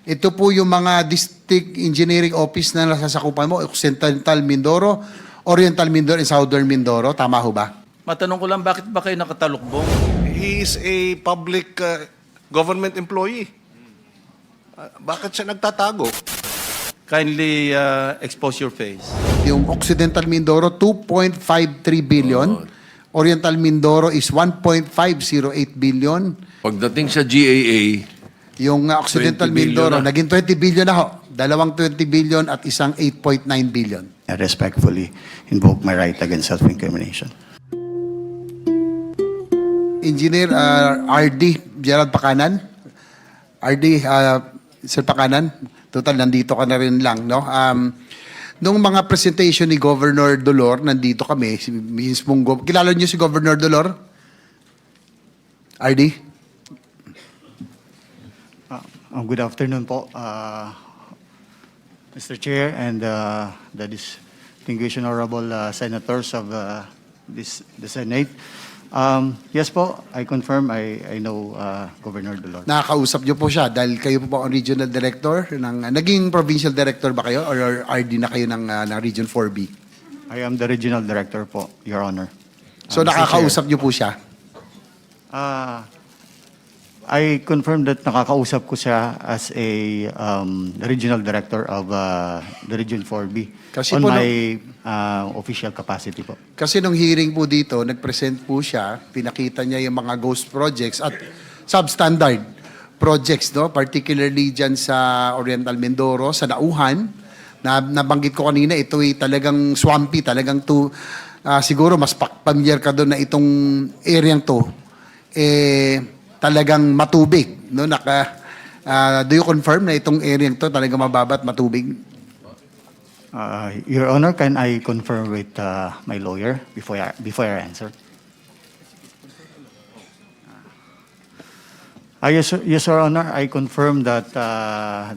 Ito po yung mga district engineering office na nasasakupan mo, Occidental Mindoro, Oriental Mindoro, and Southern Mindoro. Tama ho ba? Matanong ko lang, bakit ba kayo nakatalukbong? He is a public government employee. Bakit siya nagtatago? Kindly expose your face. Yung Occidental Mindoro, 2.53 billion. Oriental Mindoro is 1.508 billion. Pagdating sa GAA, Yung Occidental 20 billion Mindoro, na. naging 20 billion na ho. Dalawang 20 billion at isang 8.9 billion. I respectfully invoke my right against self-incrimination. Engineer RD Gerald Pakanan. RD, Sir Pakanan, total nandito ka na rin lang, no? Nung mga presentation ni Governor Dolor, nandito kami, si mismong kilala niyo si Governor Dolor? RD? Good afternoon po, Mr. Chair and the distinguished honorable senators of the Senate. Yes po, I confirm I know Governor Dolor. Nakakausap niyo po siya dahil kayo po ang regional director ng naging provincial director ba kayo or RD na kayo ng Region 4B? I am the regional director po, Your Honor. So Mr. nakakausap niyo po siya. I confirm that nakakausap ko siya as a regional director of the Region 4B Kasi on po my official capacity po. Kasi nung hearing po dito, nag-present po siya, pinakita niya yung mga ghost projects at substandard projects, no? Particularly dyan sa Oriental Mindoro, sa Nauhan, na nabanggit ko kanina, ito ay talagang swampy, talagang siguro mas familiar ka doon na itong area to, talagang matubig, no? Do you confirm na itong area to talagang mababa at matubig? Your Honor, can I confirm with my lawyer before I answer? Yes, Your Honor, I confirm that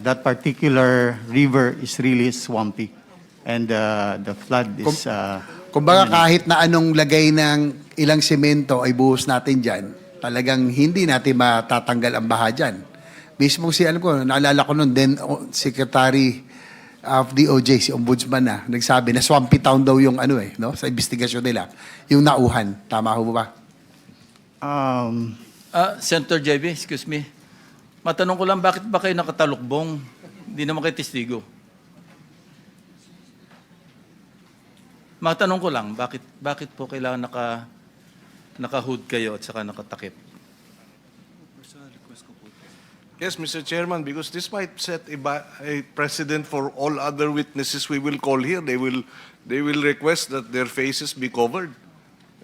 that particular river is really swampy and the flood is... Kumbaga kahit na anong lagay ng ilang semento ay buhos natin dyan, talagang hindi natin matatanggal ang baha dyan. Mismo alam ko, naalala ko noon, then Secretary of DOJ, si Ombudsman na, nagsabi na swampy town daw yung no? Sa investigasyon nila, yung Nauhan. Tama ho ba? Senator JB, excuse me. Matanong ko lang, bakit ba kayo nakatalukbong? Hindi naman kayo testigo. Matanong ko lang, bakit po kailangan naka-hood kayo at saka nakatakip? Yes, Mr. Chairman, because this might set a precedent for all other witnesses we will call here. They will request that their faces be covered.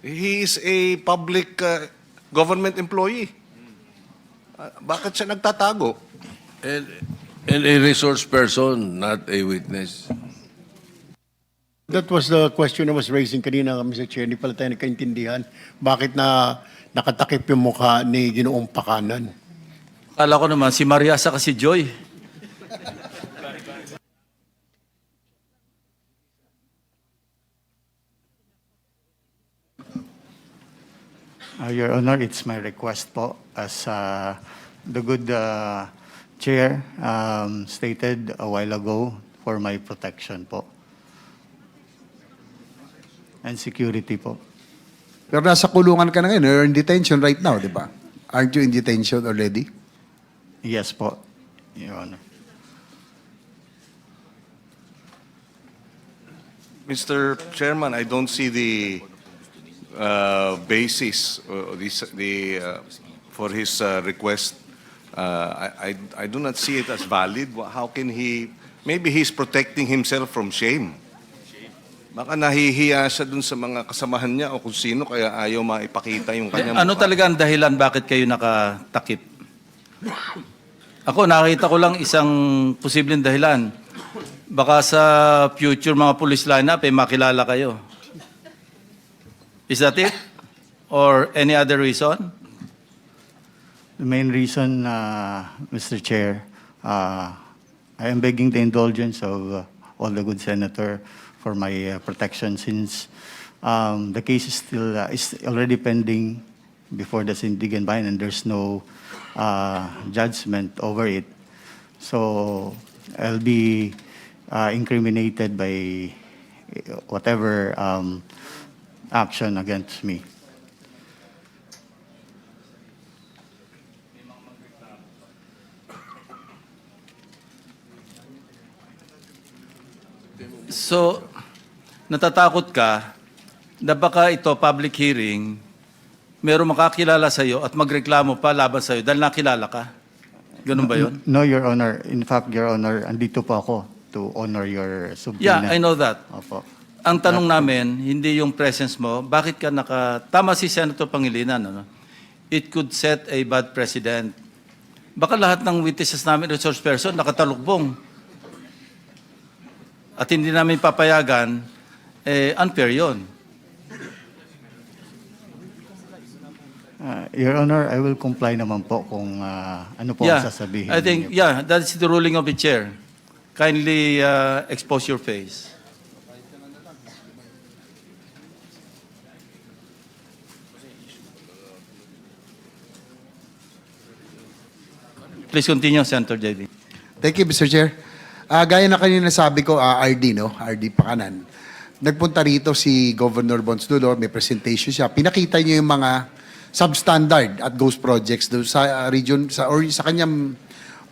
He is a public government employee. Bakit siya nagtatago? and a resource person, not a witness. That was the question I was raising kanina, Mr. Chair. Hindi pala tayo nagkaintindihan. Bakit na nakatakip yung mukha ni Ginoong Pakanan? Akala ko naman, si Maria sa si Joy. Your Honor, it's my request po as the good chair stated a while ago for my protection po and security po. Pero nasa kulungan ka na ngayon, you're in detention right now, di ba? Aren't you in detention already? Yes po, Your Honor. Mr. Chairman, I don't see the basis for his request. I do not see it as valid. How can he? Maybe he's protecting himself from shame. Baka nahihiya siya dun sa mga kasamahan niya o kung sino kaya ayaw maipakita yung kanyang Ano talaga ang dahilan bakit kayo nakatakip? Ako, nakita ko lang isang posibleng dahilan. Baka sa future mga police lineup, makilala kayo. Is that it? Or any other reason? The main reason, Mr. Chair, I am begging the indulgence of all the good senator for my protection since the case is still is already pending before the Sindigan Bayan and there's no judgment over it. So I'll be incriminated by whatever action against me. So, natatakot ka na baka ito, public hearing, meron makakilala sa'yo at magreklamo pa laban sa'yo dahil nakilala ka? Ganun ba yun? No, Your Honor. In fact, Your Honor, andito po ako to honor your Yeah, subpoena. I know that. Opo. Ang tanong namin, hindi yung presence mo, bakit ka tama si Senator Pangilinan, ano? It could set a bad precedent. Baka lahat ng witnesses namin, resource person, nakatalukbong. At hindi namin papayagan, unfair yun. Your Honor, I will comply naman po kung ano po ang sasabihin I think, ninyo. yeah, that's the ruling of the chair. Kindly expose your face. Please continue, Senator JB. Thank you, Mr. Chair. Gaya na kanina sabi ko, RD, no? RD Pakanan. Nagpunta rito si Governor Bons Dulor, may presentation siya. Pinakita niya yung mga substandard at ghost projects doon sa region, or sa kanyang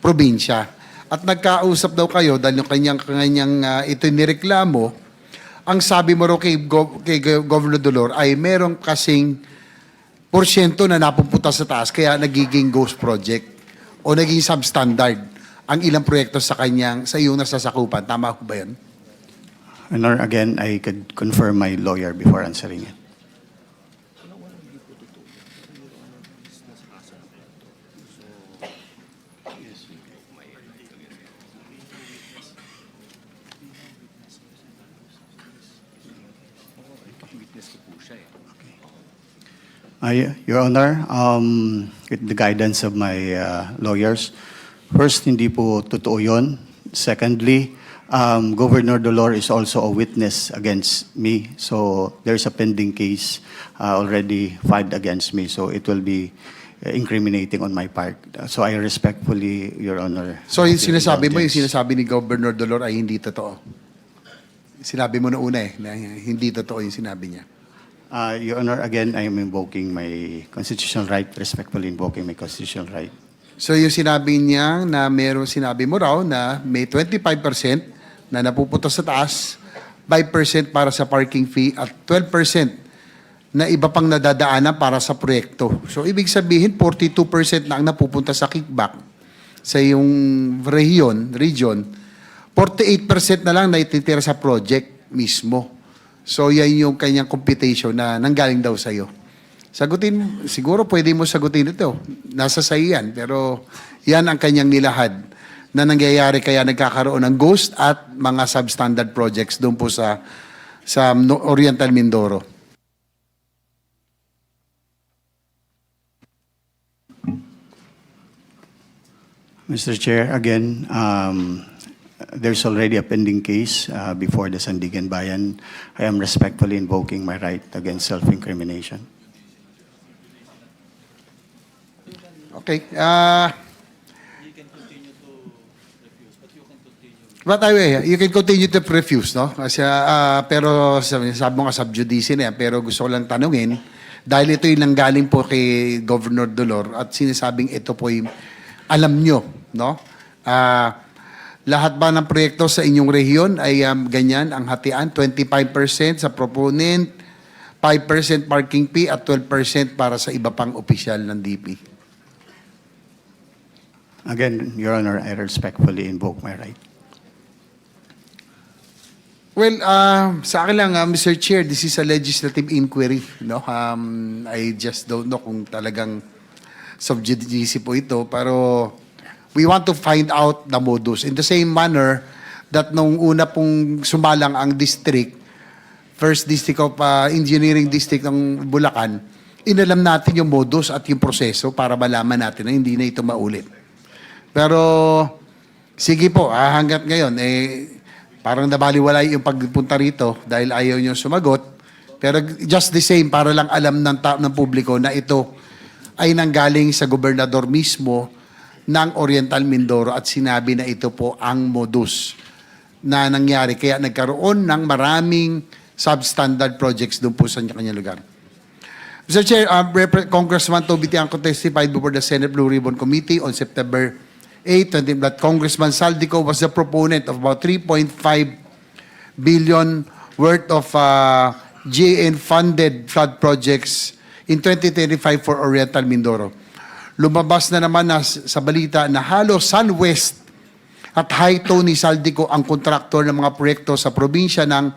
probinsya. At nagkausap daw kayo dahil yung kanyang ito nireklamo. Ang sabi mo raw kay Governor Dulor ay merong kasing porsyento na napupunta sa taas kaya nagiging ghost project o naging substandard ang ilang proyekto sa iyong nasasakupan. Tama ko ba yun? Honor, again, I could confirm my lawyer before answering it. Your Honor, with the guidance of my lawyers, first, hindi po totoo yun. Secondly, Governor Dolor is also a witness against me. So there's a pending case already filed against me. So it will be incriminating on my part. So I respectfully, Your Honor. So yung ask your sinasabi mo, yung indulgence. sinasabi ni Governor Dolor ay hindi totoo. Sinabi mo na una na hindi totoo yung sinabi niya. Your Honor, again, I am invoking my constitutional right, respectfully invoking my constitutional right. So yung sinabi niya na sinabi mo raw na may 25% na napupunta sa taas, 5% para sa parking fee at 12% na iba pang nadadaanan para sa proyekto. So ibig sabihin 42% na ang napupunta sa kickback sa yung region, 48% na lang naititira sa project mismo. So yan yung kanyang computation na nanggaling daw sa'yo. Sagutin, siguro pwede mo sagutin ito. Nasa sa'yo yan. Pero yan ang kanyang nilahad na nangyayari kaya nagkakaroon ng ghost at mga substandard projects doon po sa Oriental Mindoro. Mr. Chair, again, there's already a pending case before the Sandigan Bayan. I am respectfully invoking my right against self-incrimination. Okay. But anyway, you can continue to refuse, no? Kasi, pero sabi mo nga sub judice na yan, pero gusto ko lang tanungin, dahil ito yung nanggaling po kay Governor Dolor at sinasabing ito po yung alam nyo, no? Lahat ba ng proyekto sa inyong rehiyon ay ganyan ang hatian? 25% sa proponent, 5% parking fee at 12% para sa iba pang opisyal ng DP. Again, Your Honor, I respectfully invoke my right. Well, sa akin lang, Mr. Chair, this is a legislative inquiry. No? I just don't know kung talagang sub judice po ito. Pero we want to find out the modus. In the same manner that nung una pong sumalang ang district, First District of Engineering District ng Bulacan, inalam natin yung modus at yung proseso para malaman natin na hindi na ito maulit. Pero sige po, hanggat ngayon, parang nabaliwalay yung pagpunta rito dahil ayaw nyo sumagot. Pero just the same, para lang alam ng publiko na ito ay nanggaling sa gobernador mismo ng Oriental Mindoro at sinabi na ito po ang modus na nangyari. Kaya nagkaroon ng maraming substandard projects doon po sa kanyang lugar. Mr. Chair, Congressman Toby Tiangco testified before the Senate Blue Ribbon Committee on September 8 that Congressman Saldico was the proponent of about 3.5 billion worth of GAN-funded flood projects in 2025 for Oriental Mindoro. Lumabas na naman sa balita na halos SunWest at Hi-Tone ni Saldico ang kontraktor ng mga proyekto sa probinsya ng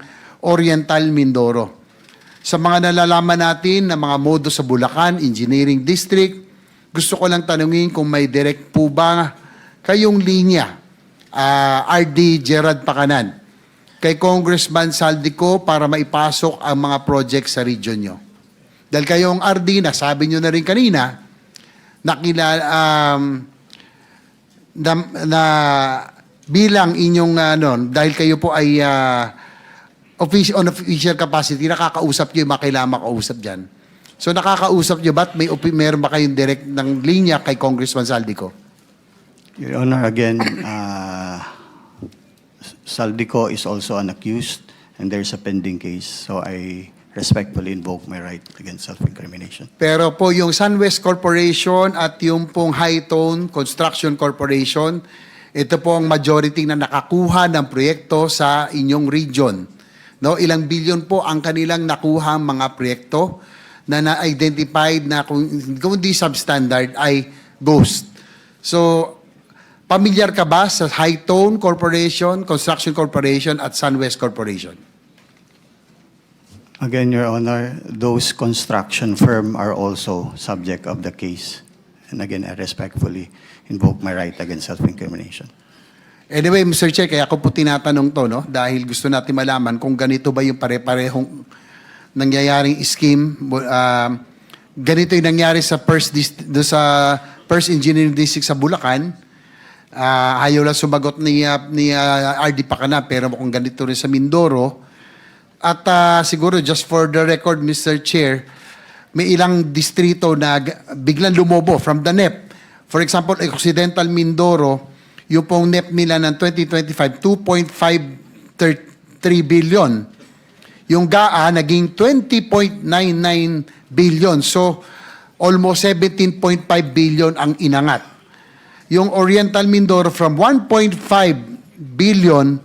Oriental Mindoro. Sa mga nalalaman natin na mga modo sa Bulacan Engineering District, gusto ko lang tanungin kung may direct po ba kayong linya, RD Gerard Pacanan, kay Congressman Saldico para maipasok ang mga project sa region nyo. Dahil kayong RD, nasabi nyo na rin kanina, na bilang inyong, dahil kayo po ay on official capacity, nakakausap nyo yung mga kailangan makausap dyan. So nakakausap nyo ba't meron ba kayong direct ng linya kay Congressman Saldico? Your Honor, again, Saldico is also an accused and there's a pending case. So I respectfully invoke my right against self-incrimination. Pero po yung SunWest Corporation at yung pong Hi-Tone Construction Corporation, ito po ang majority na nakakuha ng proyekto sa inyong region. No, ilang bilyon po ang kanilang nakuha mga proyekto na na-identified na kung di substandard ay ghost. So, pamilyar ka ba sa Hi-Tone Corporation, Construction Corporation at SunWest Corporation? Again, Your Honor, those construction firm are also subject of the case. And again, I respectfully invoke my right against self-incrimination. Anyway, Mr. Chair, kaya ako po tinatanong to, no? Dahil gusto natin malaman kung ganito ba yung pare-parehong nangyayaring scheme. Ganito yung nangyari sa First Engineering District sa Bulacan. Ayaw lang sumagot ni RD Pacanan, pero kung ganito rin sa Mindoro. At siguro, just for the record, Mr. Chair, may ilang distrito na biglang lumobo from the NEP. For example, Occidental Mindoro, yung pong NEP nila ng 2025, 2.533 billion. Yung GAA, naging 20.99 billion. So, almost 17.5 billion ang inangat. Yung Oriental Mindoro, from 1.5 billion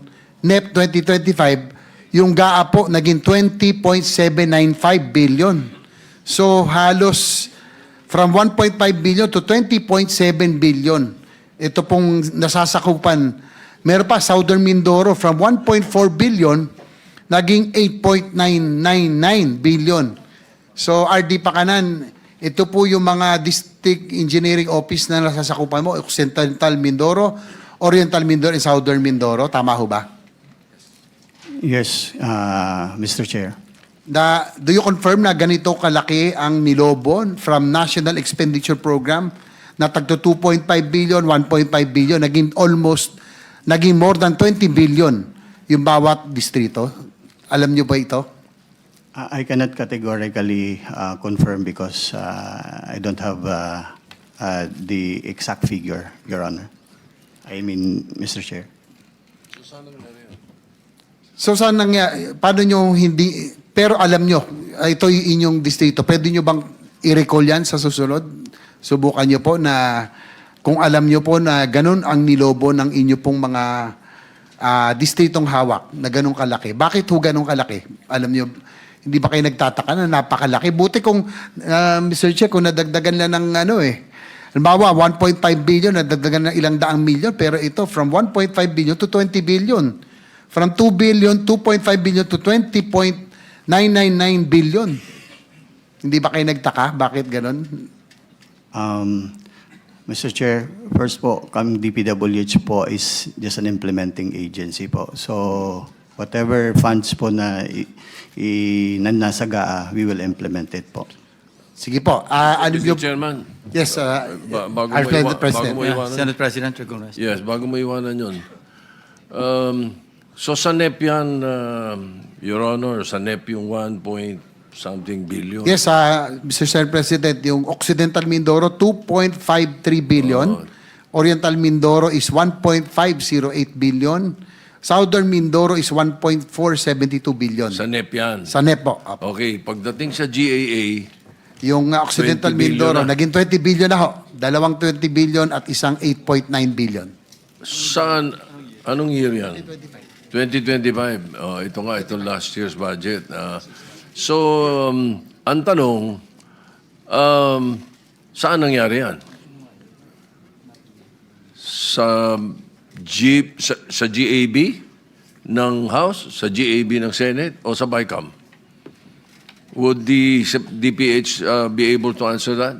NEP 2025, yung GAA po, naging 20.795 billion. So, halos from 1.5 billion to 20.7 billion. Ito pong nasasakupan. Meron pa, Southern Mindoro, from 1.4 billion, naging 8.999 billion. So, RD Pacanan, ito po yung mga district engineering office na nasasakupan mo, Occidental Mindoro, Oriental Mindoro, and Southern Mindoro. Tama ho ba? Yes, Mr. Chair. Do you confirm na ganito kalaki ang nilobon from National Expenditure Program na tagto 2.5 billion, 1.5 billion, naging more than 20 billion yung bawat distrito? Alam niyo ba ito? I cannot categorically confirm because I don't have the exact figure, Your Honor. I mean, Mr. Chair. So saan nangyari? Paano nyo hindi, pero alam nyo, ito yung inyong distrito, pwede nyo bang i-recall yan sa susunod? Subukan nyo po na, kung alam nyo po na ganun ang nilobo ng inyo pong mga distritong hawak, na ganun kalaki. Bakit ho ganun kalaki? Alam nyo, hindi ba kayo nagtataka na napakalaki? Buti kung, Mr. Che, kung nadagdagan lang ng halimbawa, 1.5 billion, nadagdagan ng ilang daang milyon, pero ito, from 1.5 billion to 20 billion. From 2 billion, 2.5 billion to 20.999 billion. Hindi ba kayo nagtaka? Bakit ganun? Mr. Chair, first po, kami DPWH po is just an implementing agency po. So, whatever funds po na nasa GAA, we will implement it po. Sige po. Ano Mr. yung... Chairman, Yes, bago our mo Senate President. bago mo iwanan, Senate President recognized. yes, bago mo iwanan yun. So sa NEP yan, Your Honor, sa NEP yung 1.something billion. Yes, Mr. Senate President, yung Occidental Mindoro, 2.53 billion. Oriental Mindoro is 1.508 billion. Southern Mindoro is 1.472 billion. Sa NEP yan. Sa NEP po. Apo. Okay, pagdating sa GAA, Yung Occidental 20 billion Mindoro, na. naging 20 billion na ho. Dalawang 20 billion at isang 8.9 billion. saan, anong year yan? 2025. Oh, ito nga, itong last year's budget. Ang tanong, saan nangyari yan? Sa GAB ng House, sa GAB ng Senate, o sa BICAM? Would the DPH be able to answer that?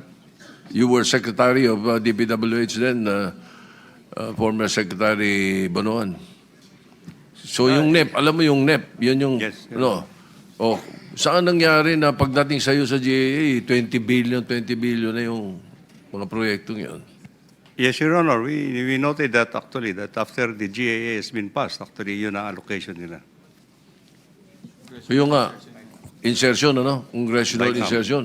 You were Secretary of DPWH then, former Secretary Bonoan. So yung NEP, alam mo yung NEP, yun yung, Yes, yes. no? Oh, saan nangyari na pagdating sa iyo sa GAA, 20 billion na yung mga proyektong yun? Yes, Your Honor, we noted that actually, that after the GAA has been passed, actually, yun ang allocation nila. So yung nga, insertion, ano? Congressional BICAM. insertion.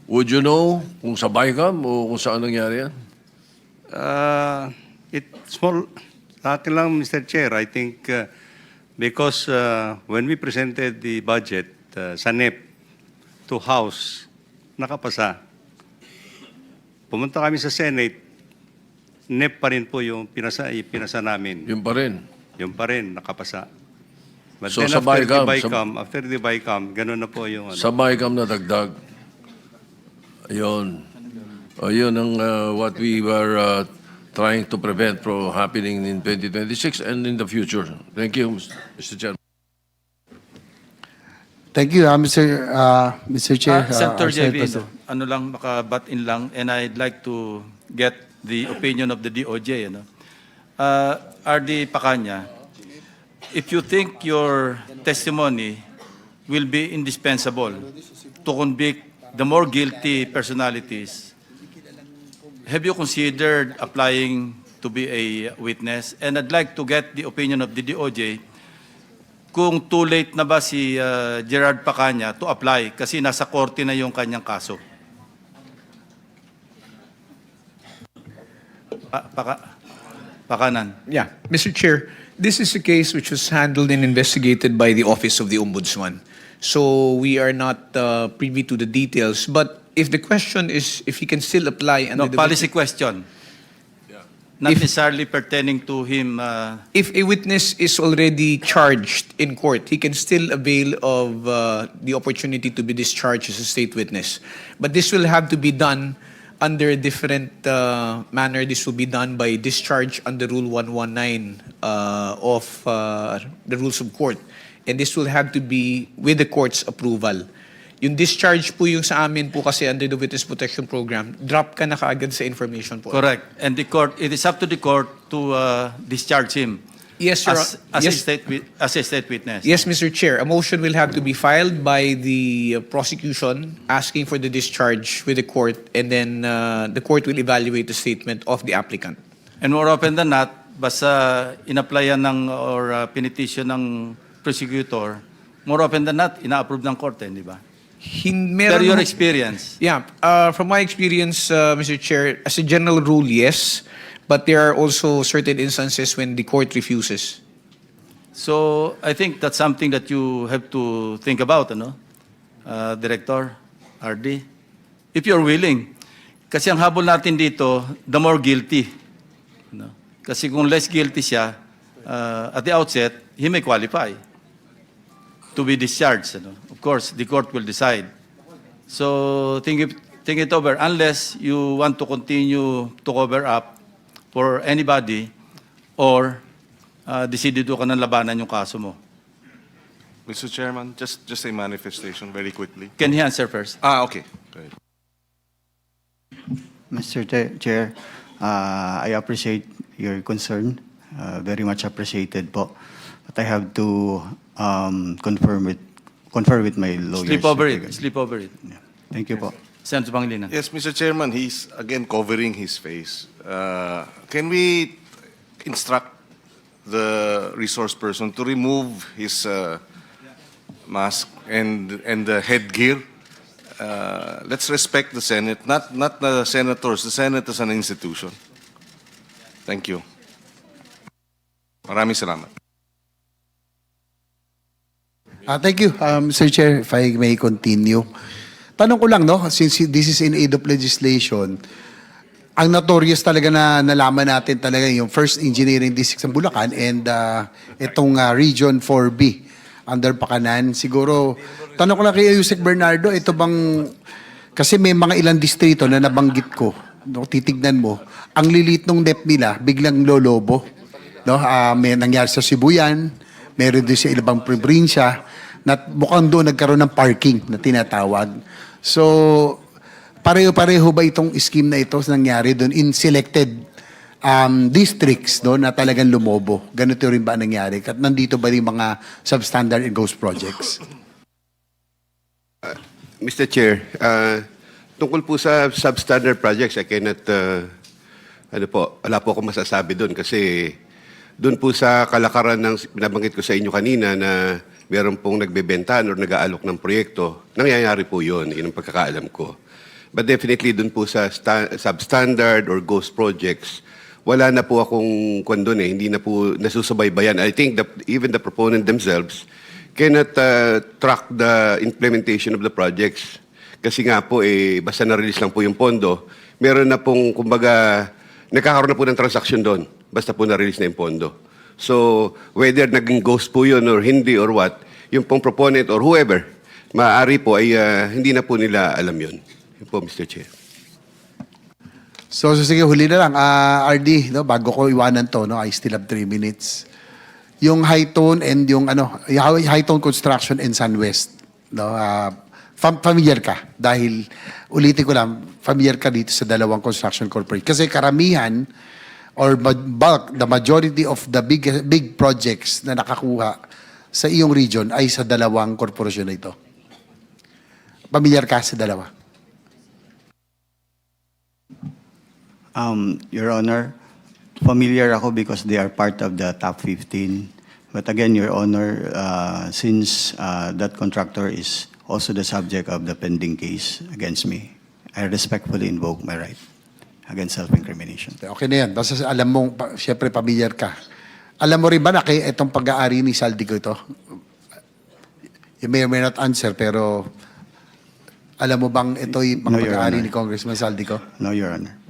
Would you know kung sa BICAM o kung saan nangyari yan? It's small, sa akin lang, Mr. Chair, I think because when we presented the budget sa NEP to House, nakapasa. Pumunta kami sa Senate, NEP pa rin po yung pinasa namin. Yun pa rin. Yung pa rin, nakapasa. But So then sa after the BICAM, ganun na po yung ano. Sa BICAM na dagdag. Ayun. Ayun ang what we were trying to prevent from happening in 2026 and in the future. Thank you, Mr. Chairman. Thank you, Mr. Chair. Senator Senate JV, President. ano lang, makabat in lang, and I'd like to get the opinion of the DOJ. RD Pacanya, if you think your testimony will be indispensable to convict the more guilty personalities, have you considered applying to be a witness? And I'd like to get the opinion of the DOJ kung too late na ba si Gerard Pacanya to apply kasi nasa korte na yung kanyang kaso. Pakanan. Yeah, Mr. Chair, this is a case which was handled and investigated by the Office of the Ombudsman. So we are not privy to the details. But if the question is if he can still apply under No, the policy question. Not If- necessarily pertaining to him. if a witness is already charged in court, he can still avail of the opportunity to be discharged as a state witness. But this will have to be done under a different manner. This will be done by discharge under Rule 119 of the Rules of Court. And this will have to be with the court's approval. Yung discharge po yung sa amin po kasi under the Witness Protection Program, drop ka na kaagad sa information po. Correct. And the court, it is up to the court to discharge him Yes, Your as Hon- yes. as a state witness. Yes, Mr. Chair. A motion will have to be filed by the prosecution asking for the discharge with the court, and then the court will evaluate the statement of the applicant. And more often than not, basta in-applyan ng or pinetition ng prosecutor, more often than not, ina-approve ng korte, di ba? Pero your experience. Yeah, from my experience, Mr. Chair, as a general rule, yes, but there are also certain instances when the court refuses. So I think that's something that you have to think about, ano? Director, RD. If you're willing. Kasi ang habol natin dito, the more guilty. No? Kasi kung less guilty siya, at the outset, he may qualify to be discharged. Ano? Of course, the court will decide. So think it over. Unless you want to continue to cover up for anybody or desidido ka ng labanan yung kaso mo. Mr. Chairman, just a manifestation very quickly. Can he answer first? Okay. Go ahead. Mr. Chair, I appreciate your concern. Very much appreciated po. But I have to confer with my lawyers. Sleep over it. Sleep over it. Yeah. Thank you po. Senator Pangilinan. Yes, Mr. Chairman, he's again covering his face. Can we instruct the resource person to remove his mask and the headgear? Let's respect the Senate, not the senators. The Senate is an institution. Thank you. Maraming salamat. Thank you, Mr. Chair, if I may continue. Tanong ko lang, no, since this is in aid of legislation, ang notorious talaga na nalaman natin talaga yung first engineering district sa Bulacan and itong Region 4B under Pakanan. Siguro, tanong ko lang kay Yusek Bernardo, ito bang, kasi may mga ilang distrito na nabanggit ko, no, titignan mo, ang lilit nung NEP nila, biglang lolobo. No? May nangyari sa Sibuyan, meron din sa ibang probinsya, na mukhang doon nagkaroon ng parking na tinatawag. So, pareho-pareho ba itong scheme na ito nangyari doon in selected districts no, na talagang lumobo? Ganito rin ba nangyari? At nandito ba yung mga substandard and ghost projects? Mr. Chair, tungkol po sa substandard projects, I cannot, wala po akong masasabi doon kasi doon po sa kalakaran ng nabanggit ko sa inyo kanina na meron pong nagbebentahan or nag-aalok ng proyekto, nangyayari po yun, yun ang pagkakaalam ko. But definitely doon po sa substandard or ghost projects, wala na po akong kwan doon hindi na po nasusubaybayan. I think that even the proponent themselves cannot track the implementation of the projects. Kasi nga po, basta na-release lang po yung pondo, meron na pong, kumbaga, nagkakaroon na po ng transaction doon, basta po na-release na yung pondo. So, whether naging ghost po yun or hindi or what, yung pong proponent or whoever, maaari po ay hindi na po nila alam yun. Yun po, Mr. Chair. So sige, huli na lang. RD, no, bago ko iwanan to, no, I still have 3 minutes. Yung high tone and yung high tone construction in Sunwest, no, familiar ka dahil ulitin ko lang, familiar ka dito sa dalawang construction corporate kasi karamihan or bulk, the majority of the big projects na nakakuha sa iyong region ay sa dalawang korporasyon na ito. Familiar ka sa dalawa? Your Honor, familiar ako because they are part of the top 15. But again, Your Honor, since that contractor is also the subject of the pending case against me, I respectfully invoke my right against self-incrimination. Okay na yan. Basta alam mong, siyempre, pamilyar ka. Alam mo rin ba na kay itong pag-aari ni Saldico ito? You may or may not answer, pero alam mo bang ito'y No, Your pag-aari Honor. ni Congressman Saldico? No, Your Honor.